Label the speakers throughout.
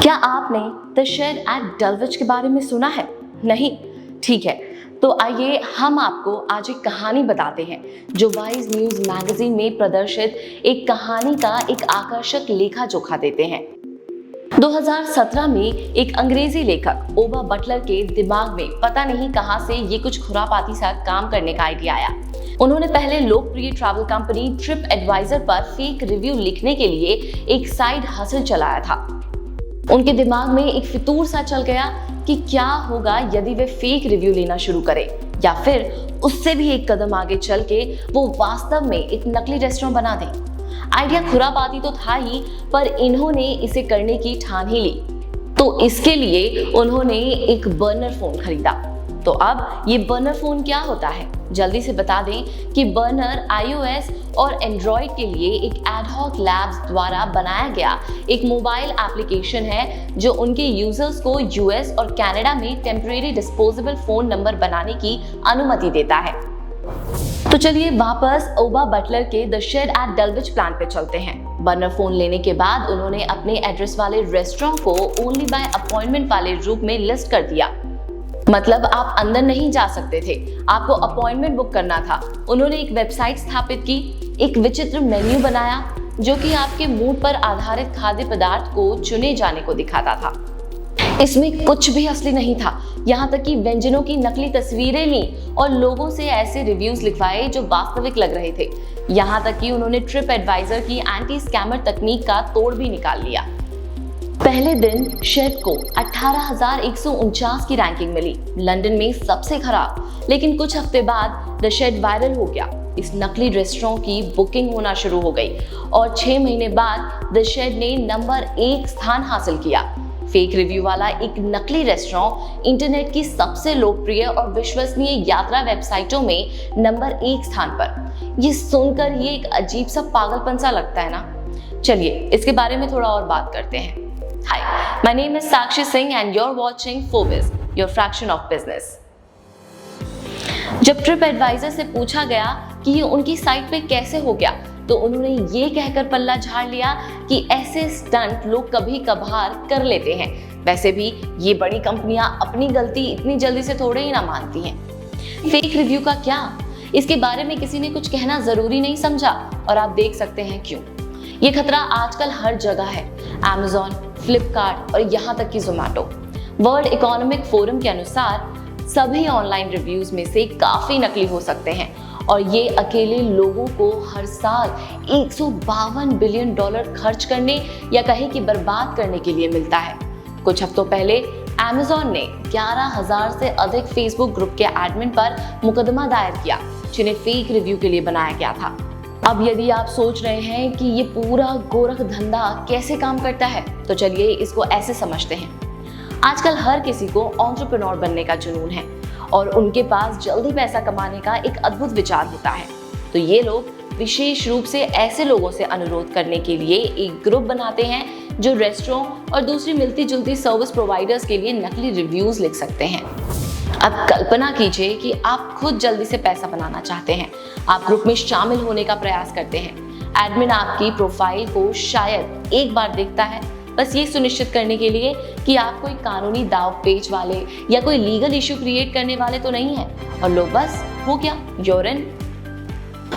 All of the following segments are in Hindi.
Speaker 1: क्या आपने द शेड एट डलविच के बारे में सुना है? नहीं? ठीक है, तो आइए हम आपको आज एक कहानी बताते हैं जो वाइज न्यूज मैगजीन में प्रदर्शित एक कहानी का एक आकर्षक लेखा जोखा देते हैं। 2017 में एक अंग्रेजी लेखक ओबा बटलर के दिमाग में पता नहीं कहां से ये कुछ खुरापाती सा काम करने का आइडिया आया। उन्होंने पहले लोकप्रिय ट्रैवल कंपनी ट्रिप एडवाइजर पर फेक रिव्यू लिखने के लिए एक साइड हसल चलाया था। उनके दिमाग में एक फितूर सा चल गया कि क्या होगा यदि वे फेक रिव्यू लेना शुरू करें, या फिर उससे भी एक कदम आगे चल के वो वास्तव में एक नकली रेस्टोरेंट बना दें। आइडिया खुरापाती तो था ही, पर इन्होंने इसे करने की ठान ही ली। तो इसके लिए उन्होंने एक बर्नर फोन खरीदा। तो अब ये बर्नर फोन क्या होता है, जल्दी से बता दें कि बर्नर iOS और एंड्रॉइड के लिए एक एडहॉक लैब्स द्वारा बनाया गया एक मोबाइल एप्लीकेशन है जो उनके यूजर्स को यूएस और कनाडा में टेम्परेरी डिस्पोजेबल फोन नंबर बनाने की अनुमति देता है। तो चलिए वापस ओबा बटलर के द शेड एट डलविच प्लान पे चलते हैं। बर्नर फोन लेने के बाद उन्होंने अपने एड्रेस वाले रेस्टोरेंट को ओनली बाय अपॉइंटमेंट वाले रूप में लिस्ट कर दिया। मतलब आप अंदर नहीं जा सकते थे, आपको अपॉइंटमेंट बुक करना था। उन्होंने एक वेबसाइट स्थापित की, एक विचित्र मेन्यू बनाया जो कि आपके मूड पर आधारित खाद्य पदार्थ को चुने जाने को दिखाता था। इसमें कुछ भी असली नहीं था, यहाँ तक कि व्यंजनों की नकली तस्वीरें ली और लोगों से ऐसे रिव्यूज लिखवाए जो वास्तविक लग रहे थे। यहाँ तक कि उन्होंने ट्रिप एडवाइजर की एंटी स्कैमर तकनीक का तोड़ भी निकाल लिया। पहले दिन शेड को 18,149 की रैंकिंग मिली, लंदन में सबसे खराब। लेकिन कुछ हफ्ते बाद द शेड वायरल हो गया। इस नकली रेस्टोरेंट की बुकिंग होना शुरू हो गई और 6 महीने बाद द शेड ने नंबर 1 स्थान हासिल किया। फेक रिव्यू वाला एक नकली रेस्टोरेंट इंटरनेट की सबसे लोकप्रिय और विश्वसनीय यात्रा वेबसाइटों में नंबर 1 स्थान पर। ये सुनकर ये एक अजीब सा पागलपन सा लगता है ना। चलिए इसके बारे में थोड़ा और बात करते हैं। Hi, my name is Sakshi Singh and you're watching Forbes, your fraction of business. जब ट्रिप एडवाइजर से पूछा गया कि ये उनकी साइट पे कैसे हो गया, तो उन्होंने ये कहकर पल्ला झाड़ लिया कि ऐसे स्टंट लोग कभी कभार कर लेते हैं। वैसे भी ये बड़ी कंपनियां अपनी गलती इतनी जल्दी से थोड़े ही ना मानती हैं। फेक रिव्यू का क्या, इसके बारे में किसी ने कुछ कहना जरूरी नहीं समझा और आप देख सकते हैं क्यों। ये खतरा आजकल हर जगह है। Amazon, फ्लिपकार्ट और यहाँ तक कि जोमैटो। वर्ल्ड इकोनॉमिक फोरम के अनुसार सभी ऑनलाइन रिव्यूज में से काफी नकली हो सकते हैं और ये अकेले लोगों को हर साल $152 बिलियन खर्च करने या कहीं कि बर्बाद करने के लिए मिलता है। कुछ हफ्तों पहले Amazon ने 11,000 से अधिक फेसबुक ग्रुप के एडमिन पर मुकदमा दायर किया जिन्हें फेक रिव्यू के लिए बनाया गया था। अब यदि आप सोच रहे हैं कि ये पूरा गोरख धंधा कैसे काम करता है, तो चलिए इसको ऐसे समझते हैं। आजकल हर किसी को एंटरप्रेन्योर बनने का जुनून है और उनके पास जल्दी पैसा कमाने का एक अद्भुत विचार होता है। तो ये लोग विशेष रूप से ऐसे लोगों से अनुरोध करने के लिए एक ग्रुप बनाते हैं जो रेस्टोरेंट और दूसरी मिलती जुलती सर्विस प्रोवाइडर्स के लिए नकली रिव्यूज लिख सकते हैं। अब कल्पना कीजिए कि आप खुद जल्दी से पैसा बनाना चाहते हैं। आप ग्रुप में शामिल होने का प्रयास करते हैं। एडमिन आपकी प्रोफाइल को शायद एक बार देखता है, बस ये सुनिश्चित करने के लिए कि आप कोई कानूनी दाव पेच वाले या कोई लीगल इश्यू क्रिएट करने वाले तो नहीं है, और लो बस हो गया, you're in।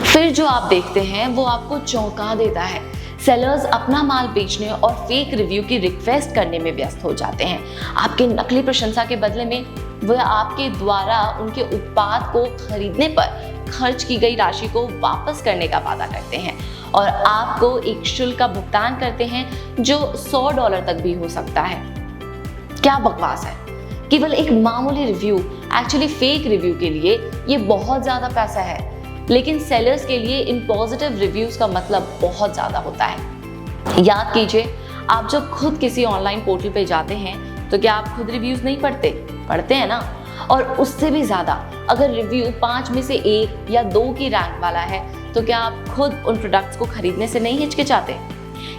Speaker 1: फिर जो आप देखते हैं वो आपको चौंका देता है। सेलर्स अपना माल बेचने और फेक रिव्यू की रिक्वेस्ट करने में व्यस्त हो जाते हैं। आपके नकली प्रशंसा के बदले में वह आपके द्वारा उनके उत्पाद को खरीदने पर खर्च की गई राशि को वापस करने का वादा करते हैं और आपको एक शुल्क का भुगतान करते हैं जो $100 तक भी हो सकता है। क्या बकवास है। केवल एक मामूली रिव्यू, एक्चुअली फेक रिव्यू के लिए ये बहुत ज्यादा पैसा है, लेकिन सेलर्स के लिए इन पॉजिटिव रिव्यूज का मतलब बहुत ज्यादा होता है। याद कीजिए, आप जब खुद किसी ऑनलाइन पोर्टल पे जाते हैं तो क्या आप खुद रिव्यूज नहीं पढ़ते हैं ना। और उससे भी ज्यादा अगर रिव्यू 5 में से 1 या 2 की रैंक वाला है तो क्या आप खुद उन प्रोडक्ट्स को खरीदने से नहीं हिचकिचाते।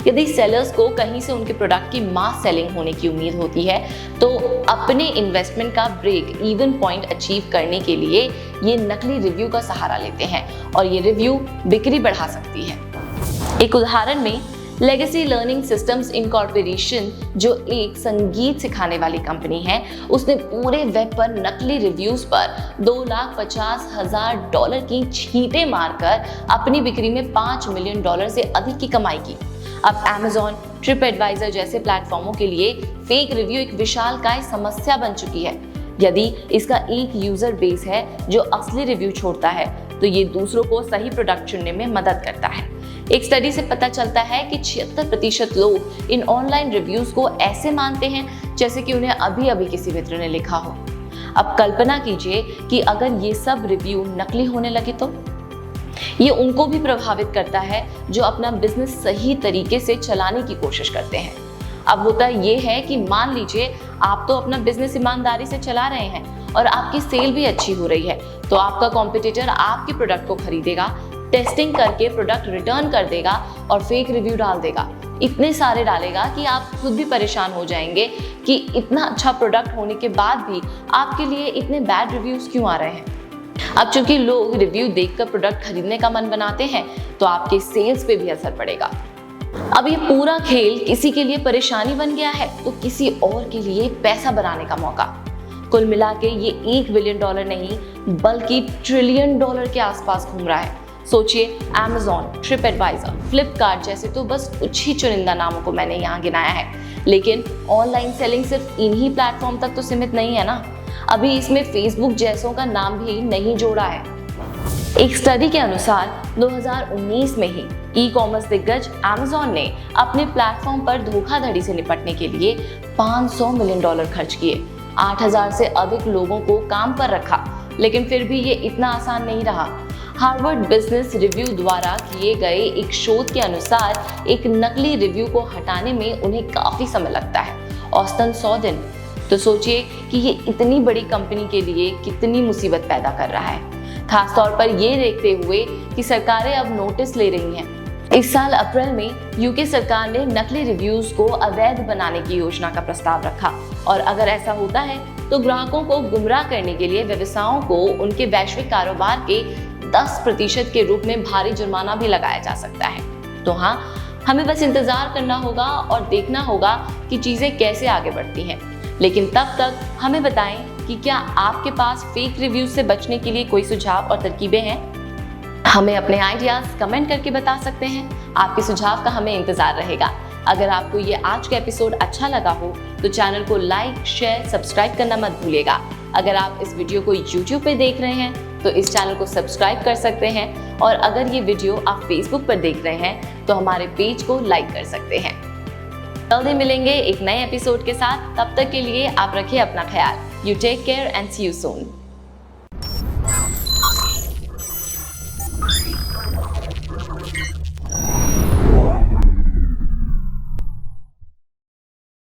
Speaker 1: यदि सेलर्स को कहीं से उनके प्रोडक्ट की मास सेलिंग होने की उम्मीद होती है तो अपने इन्वेस्टमेंट का ब्रेक इवन पॉइंट अचीव करने के लिए ये नकली रिव्यू का सहारा लेते हैं और ये रिव्यू बिक्री बढ़ा सकती है। एक उदाहरण में लेगेसी लर्निंग सिस्टम्स इनकॉर्पोरेशन, जो एक संगीत सिखाने वाली कंपनी है, उसने पूरे वेब पर नकली रिव्यूज पर $2,50,000 की छींटे मारकर अपनी बिक्री में $5 मिलियन से अधिक की कमाई की। अब Amazon, TripAdvisor जैसे प्लेटफॉर्मों के लिए फेक रिव्यू एक विशालकाय समस्या बन चुकी है। यदि इसका एक यूजर बेस है जो असली रिव्यू छोड़ता है, तो ये दूसरों को सही प्रोडक्ट चुनने में मदद करता है। एक स्टडी से पता चलता है कि 76% लोग इन ऑनलाइन रिव्यूज को ऐसे मानते हैं जैसे कि उन्हें अभी किसी मित्र ने लिखा हो। अब कल्पना कीजिए कि अगर ये सब रिव्यू नकली होने लगे तो ये उनको भी प्रभावित करता है जो अपना बिजनेस सही तरीके से चलाने की कोशिश करते हैं। अब होता ये है कि मान लीजिए आप तो अपना बिजनेस ईमानदारी से चला रहे हैं और आपकी सेल भी अच्छी हो रही है, तो आपका कॉम्पिटिटर आपके प्रोडक्ट को खरीदेगा, टेस्टिंग करके प्रोडक्ट रिटर्न कर देगा और फेक रिव्यू डाल देगा। इतने सारे डालेगा कि आप खुद भी परेशान हो जाएंगे कि इतना अच्छा प्रोडक्ट होने के बाद भी आपके लिए इतने बैड रिव्यूज क्यों आ रहे हैं। अब चूंकि लोग रिव्यू देखकर प्रोडक्ट खरीदने का मन बनाते हैं, तो आपके सेल्स पे भी असर पड़ेगा। अब ये पूरा खेल किसी के लिए परेशानी बन गया है तो किसी और के लिए पैसा बनाने का मौका। कुल मिला के ये $1 बिलियन नहीं बल्कि $1 ट्रिलियन के आसपास घूम रहा है। सोचिए, Amazon, TripAdvisor, Flipkart जैसे तो बस कुछ ही चुनिंदा नामों को मैंने यहाँ गिनाया है, लेकिन ऑनलाइन सेलिंग सिर्फ इन्हीं प्लेटफॉर्म तक तो सीमित नहीं है ना। अभी इसमें फेसबुक जैसों का नाम भी नहीं जोड़ा है। एक स्टडी के अनुसार 2019 में ही ई-कॉमर्स दिग्गज Amazon ने अपने प्लेटफॉर्म पर धोखाधड़ी से निपटने के लिए $500 मिलियन खर्च किए, 8,000 से अधिक लोगों को काम पर रखा, लेकिन फिर भी ये इतना आसान नहीं रहा। हार्वर्ड बिजनेस रिव्यू द्वारा किए गए एक शोध के अनुसार एक नकली रिव्यू को हटाने में उन्हें काफी समय लगता है, औसतन 100 दिन। तो सोचिए कि ये इतनी बड़ी कंपनी के लिए कितनी मुसीबत पैदा कर रहा है, खासतौर पर ये देखते हुए कि सरकारें अब नोटिस ले रही हैं। इस साल अप्रैल में यूके सरकार ने नकली रिव्यूज को अवैध बनाने की योजना का प्रस्ताव रखा, और अगर ऐसा होता है तो ग्राहकों को गुमराह करने के लिए व्यवसायों को उनके वैश्विक कारोबार के 10% के रूप में भारी जुर्माना भी लगाया जा सकता है। तो हाँ, हमें बस इंतजार करना होगा और देखना होगा कि चीजें कैसे आगे बढ़ती हैं। लेकिन तब तक हमें बताएं कि क्या आपके पास फेक रिव्यूज से बचने के लिए कोई सुझाव और तरकीबें हैं। हमें अपने आइडियाज कमेंट करके बता सकते हैं। आपके सुझाव का हमें इंतजार रहेगा। अगर आपको ये आज का एपिसोड अच्छा लगा हो तो चैनल को लाइक, शेयर, सब्सक्राइब करना मत भूलिएगा। अगर आप इस वीडियो को YouTube पे देख रहे हैं तो इस चैनल को सब्सक्राइब कर सकते हैं, और अगर ये वीडियो आप Facebook पर देख रहे हैं तो हमारे पेज को लाइक कर सकते हैं। जल्दी मिलेंगे एक नए एपिसोड के साथ। तब तक के लिए आप रखिए अपना ख्याल। You take care and see you soon.